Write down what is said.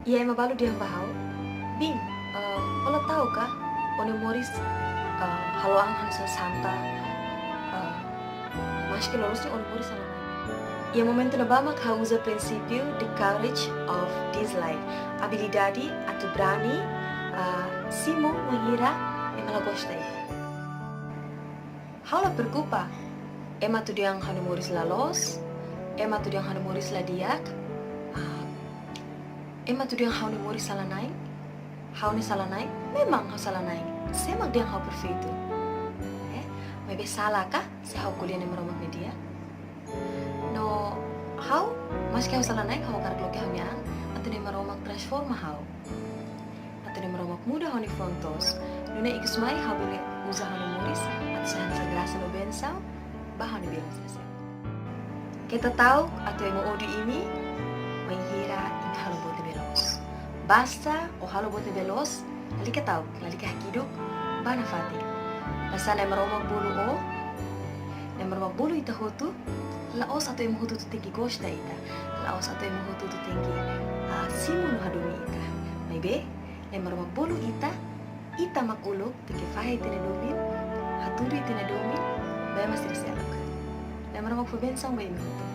Iya emang balu dia bahau. Bing, ola tahu kah? Oni Morris, halo ang hansa santa, uh, mas que lorosnya oni Morris sana. Ia momento na bamak usa princípio de courage of dislike, habilidade atau berani, simo mengira emang gosta ita. Haula preocupa, ema tu diang hanu Morris lalos, ema tu diang hanu Morris ladiak, ema tu diang hanu Morris salanai. Hau ni salah naik, memang hau salah naik. Semak dia hau perfeito. Maybe salah kah? Si hau kuliah ni meromak ni dia. No, hau, mas hau salah naik, hau karak loke hau niang, atau ni meromak transforma hau. Atau ni meromak muda hau ni fontos. Nuna ikus mai hau boleh usaha hau ni muris, atau sahan segrasa no bensau, bah hau ni bilang selesai. Kita tahu, atau yang mau odi ini, mengira ing halo bote belos. Basta o halo bote belos, lali ka tau, lali ka hakidok, bana fati. Basta na maromag bulu o, na maromag bulu ita hotu, laos ato yung hotu tu tinggi gosta ita, laos ato yung hotu tu tinggi simu no hadumi ita. Maybe, na maromag bulu ita makulog, tinggi fahay tinadumin, haturi tinadumin, baya mas tiraselak. Na maromag pabensang ba yung hotu.